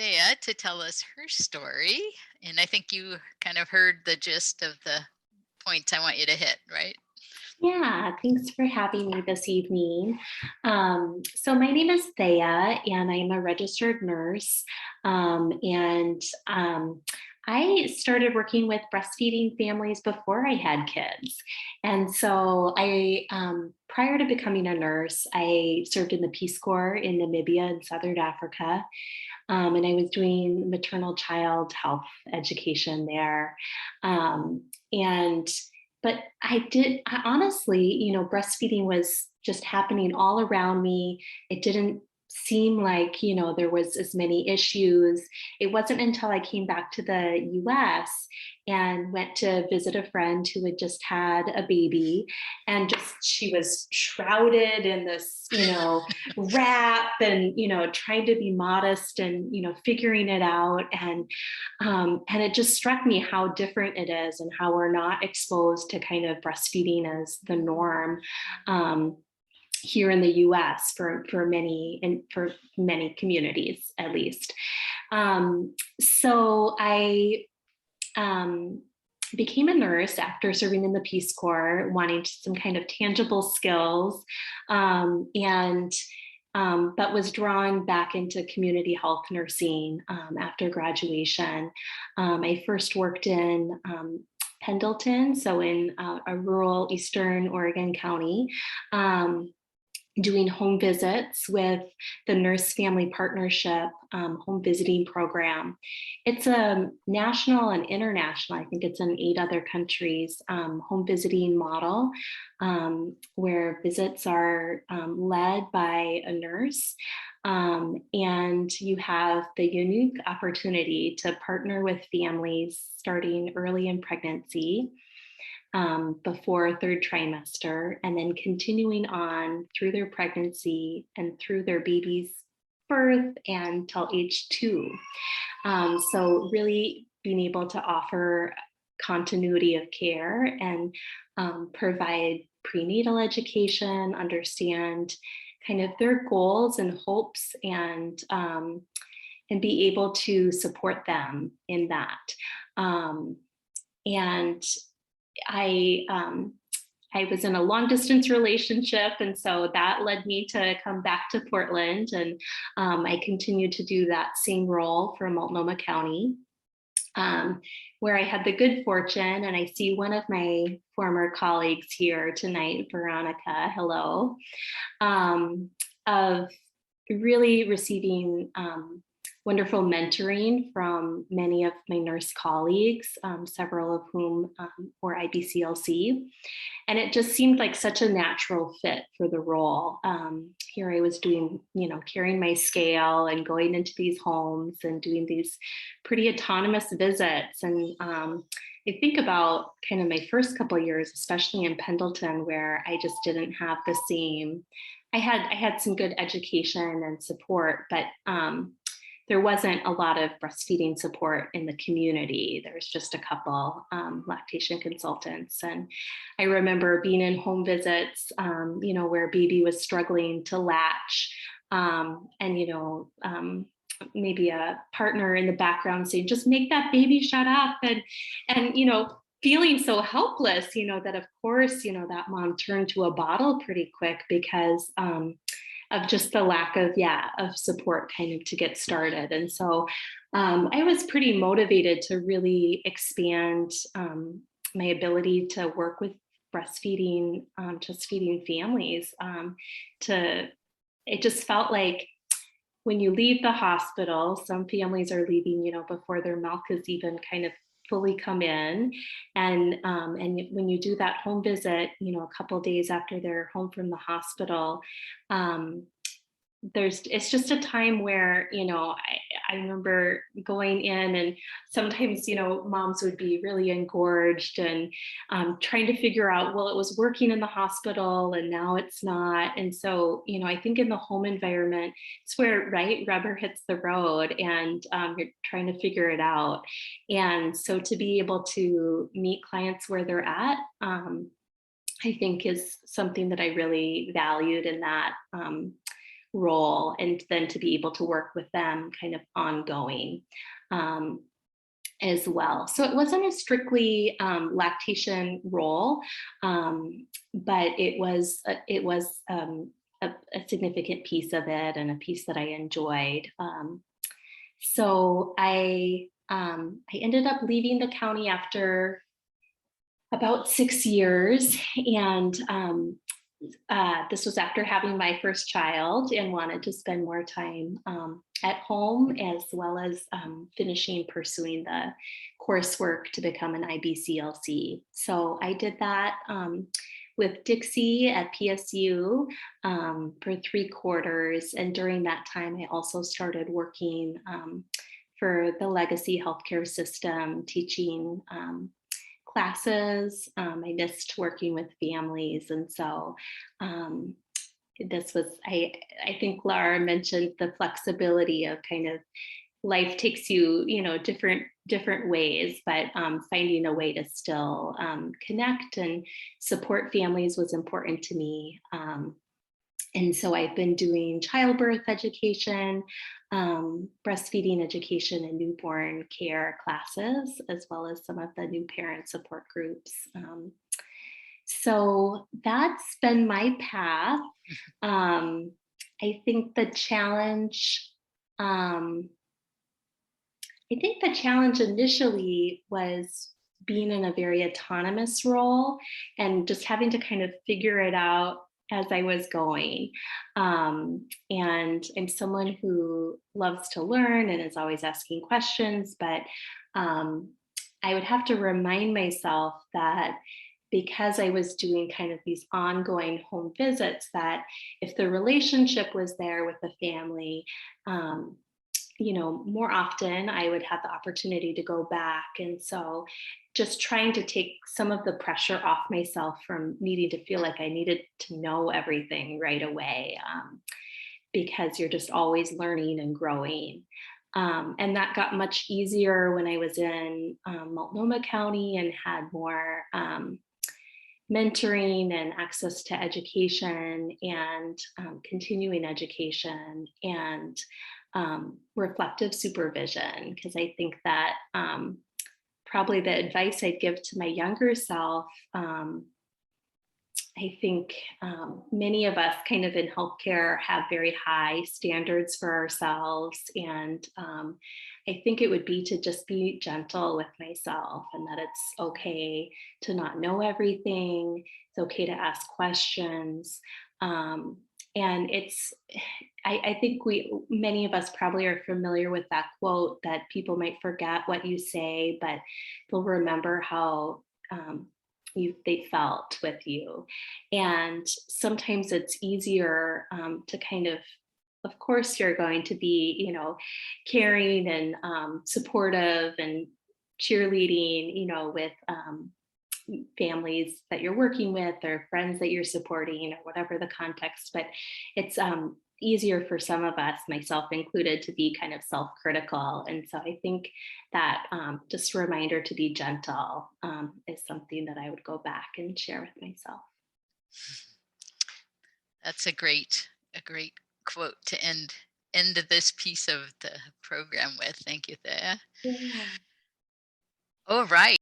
Thea to tell us her story. And I think you kind of heard the gist of the points I want you to hit, right? Yeah, thanks for having me this evening. So my name is Thea, and I'm a registered nurse. And I started working with breastfeeding families before I had kids. And so prior to becoming a nurse, I served in the Peace Corps in Namibia and Southern Africa. And I was doing maternal child health education there. And but I honestly, breastfeeding was just happening all around me. It didn't seem like, there was as many issues. It wasn't until I came back to the US and went to visit a friend who had just had a baby, and just she was shrouded in this, wrap, and, trying to be modest and, figuring it out. And it just struck me how different it is and how we're not exposed to kind of breastfeeding as the norm here in the US for many communities, at least. So I became a nurse after serving in the Peace Corps, wanting some kind of tangible skills, and but was drawn back into community health nursing after graduation. I first worked in Pendleton, so in a rural Eastern Oregon county, doing home visits with the Nurse Family Partnership home visiting program. It's a national and international, I think it's in 8 other countries, home visiting model, where visits are led by a nurse. And you have the unique opportunity to partner with families starting early in pregnancy, before third trimester, and then continuing on through their pregnancy and through their baby's birth and till age 2. So really being able to offer continuity of care and provide prenatal education, understand kind of their goals and hopes, and be able to support them in that. And I was in a long distance relationship, and so that led me to come back to Portland, and I continued to do that same role for Multnomah County, where I had the good fortune, and I see one of my former colleagues here tonight, Veronica, hello, of really receiving wonderful mentoring from many of my nurse colleagues, several of whom were IBCLC. And it just seemed like such a natural fit for the role. Here I was doing, carrying my scale and going into these homes and doing these pretty autonomous visits. And I think about kind of my first couple of years, especially in Pendleton, where I just didn't have the same, I had some good education and support, but there wasn't a lot of breastfeeding support in the community. There was just a couple lactation consultants. And I remember being in home visits, where a baby was struggling to latch, and maybe a partner in the background saying, just make that baby shut up. And feeling so helpless, that of course, that mom turned to a bottle pretty quick because of just the lack of support kind of to get started. And so I was pretty motivated to really expand my ability to work with breastfeeding, just feeding families. It just felt like when you leave the hospital, some families are leaving, before their milk has even kind of fully come in. And when you do that home visit, a couple of days after they're home from the hospital, it's just a time where, I remember going in, and sometimes, moms would be really engorged and trying to figure out, well, it was working in the hospital and now it's not. And so, I think in the home environment, it's where, right, rubber hits the road, and you're trying to figure it out. And so to be able to meet clients where they're at, I think is something that I really valued in that role, and then to be able to work with them kind of ongoing. Um, as well. So it wasn't a strictly lactation role, but it was a significant piece of it and a piece that I enjoyed. So I ended up leaving the county after about 6 years, and this was after having my first child and wanted to spend more time at home, as well as finishing pursuing the coursework to become an IBCLC. So I did that with Dixie at PSU for 3 quarters. And during that time, I also started working for the legacy healthcare system, teaching classes. I missed working with families. And so this was, I think Laura mentioned the flexibility of kind of life takes you, different ways, but finding a way to still connect and support families was important to me. And so I've been doing childbirth education, breastfeeding education, and newborn care classes, as well as some of the new parent support groups. So that's been my path. Um, I think the challenge, um, I think the challenge initially was being in a very autonomous role and just having to kind of figure it out as I was going. And I'm someone who loves to learn and is always asking questions, but I would have to remind myself that because I was doing kind of these ongoing home visits, that if the relationship was there with the family, um, more often I would have the opportunity to go back. And so just trying to take some of the pressure off myself from needing to feel like I needed to know everything right away, because you're just always learning and growing. And that got much easier when I was in Multnomah County and had more mentoring and access to education and continuing education and reflective supervision. Because I think that probably the advice I'd give to my younger self, I think many of us kind of in healthcare have very high standards for ourselves. And I think it would be to just be gentle with myself, and that it's okay to not know everything. It's okay to ask questions. And I think many of us probably are familiar with that quote that people might forget what you say, but they'll remember how they felt with you. And sometimes it's easier to kind of course, you're going to be, caring and supportive and cheerleading, with families that you're working with or friends that you're supporting or whatever the context. But it's easier for some of us, myself included, to be kind of self-critical. And so I think that just a reminder to be gentle is something that I would go back and share with myself. That's a great quote to end this piece of the program with. Thank you, Thea. Yeah. All right.